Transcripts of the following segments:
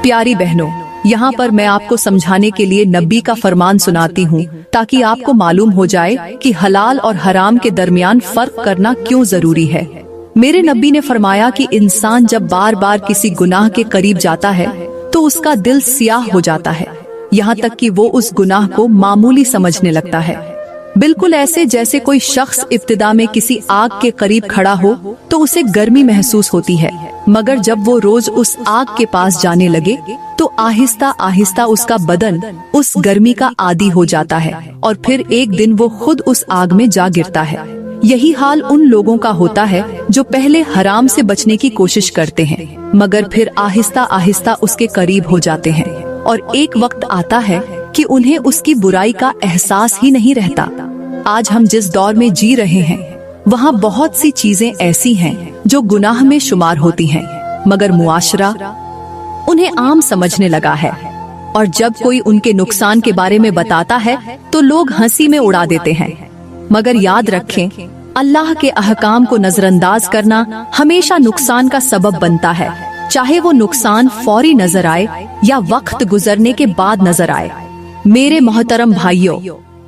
प्यारी बहनों, यहाँ पर मैं आपको समझाने के लिए नबी का फरमान सुनाती हूँ ताकि आपको मालूम हो जाए कि हलाल और हराम के दरमियान फर्क करना क्यों जरूरी है। मेरे नबी ने फरमाया कि इंसान जब बार बार किसी गुनाह के करीब जाता है तो उसका दिल सियाह हो जाता है, यहाँ तक कि वो उस गुनाह को मामूली समझने लगता है। बिल्कुल ऐसे जैसे कोई शख्स इब्तिदा में किसी आग के करीब खड़ा हो तो उसे गर्मी महसूस होती है, मगर जब वो रोज उस आग के पास जाने लगे तो आहिस्ता आहिस्ता उसका बदन उस गर्मी का आदी हो जाता है और फिर एक दिन वो खुद उस आग में जा गिरता है। यही हाल उन लोगों का होता है जो पहले हराम से बचने की कोशिश करते हैं, मगर फिर आहिस्ता आहिस्ता उसके करीब हो जाते हैं और एक वक्त आता है कि उन्हें उसकी बुराई का एहसास ही नहीं रहता। आज हम जिस दौर में जी रहे हैं वहाँ बहुत सी चीजें ऐसी हैं जो गुनाह में शुमार होती हैं, मगर मुआशरा उन्हें आम समझने लगा है और जब कोई उनके नुकसान के बारे में बताता है तो लोग हंसी में उड़ा देते हैं। मगर याद रखें, अल्लाह के अहकाम को नजरअंदाज करना हमेशा नुकसान का सबब बनता है, चाहे वो नुकसान फौरी नजर आए या वक्त गुजरने के बाद नजर आए। मेरे मोहतरम भाइयों,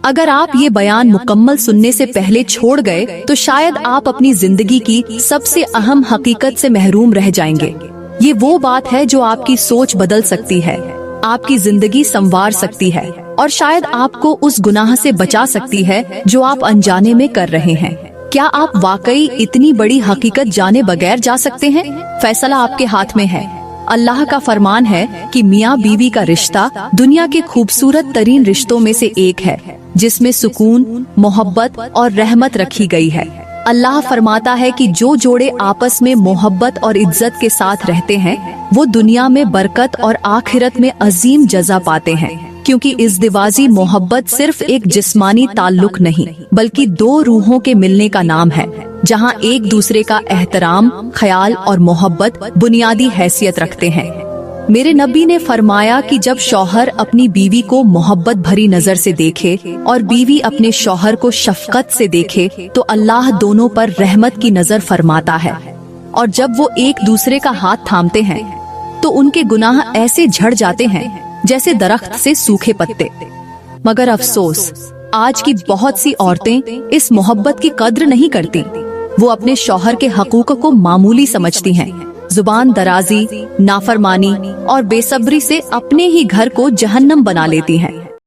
अगर आप ये बयान मुकम्मल सुनने से पहले छोड़ गए तो शायद आप अपनी जिंदगी की सबसे अहम हकीकत से महरूम रह जाएंगे। ये वो बात है जो आपकी सोच बदल सकती है, आपकी जिंदगी संवार सकती है और शायद आपको उस गुनाह से बचा सकती है जो आप अनजाने में कर रहे हैं। क्या आप वाकई इतनी बड़ी हकीकत जाने बगैर जा सकते हैं? फैसला आपके हाथ में है। अल्लाह का फरमान है कि मियाँ बीवी का रिश्ता दुनिया के खूबसूरत तरीन रिश्तों में से एक है, जिसमें सुकून, मोहब्बत और रहमत रखी गई है। अल्लाह फरमाता है कि जो जोड़े आपस में मोहब्बत और इज्जत के साथ रहते हैं वो दुनिया में बरकत और आखिरत में अजीम जज़ा पाते हैं, क्योंकि इज़्दिवाजी मोहब्बत सिर्फ एक जिस्मानी ताल्लुक नहीं बल्कि दो रूहों के मिलने का नाम है, जहां एक दूसरे का एहतराम, ख्याल और मोहब्बत बुनियादी हैसियत रखते हैं। मेरे नबी ने फरमाया कि जब शौहर अपनी बीवी को मोहब्बत भरी नजर से देखे और बीवी अपने शौहर को शफकत से देखे तो अल्लाह दोनों पर रहमत की नजर फरमाता है, और जब वो एक दूसरे का हाथ थामते हैं तो उनके गुनाह ऐसे झड़ जाते हैं जैसे दरख्त से सूखे पत्ते। मगर अफसोस, आज की बहुत सी औरतें इस मोहब्बत की कद्र नहीं करती। वो अपने शौहर के हकूक को मामूली समझती हैं, जुबान दराजी, नाफरमानी और बेसब्री से अपने ही घर को जहन्नम बना लेती हैं।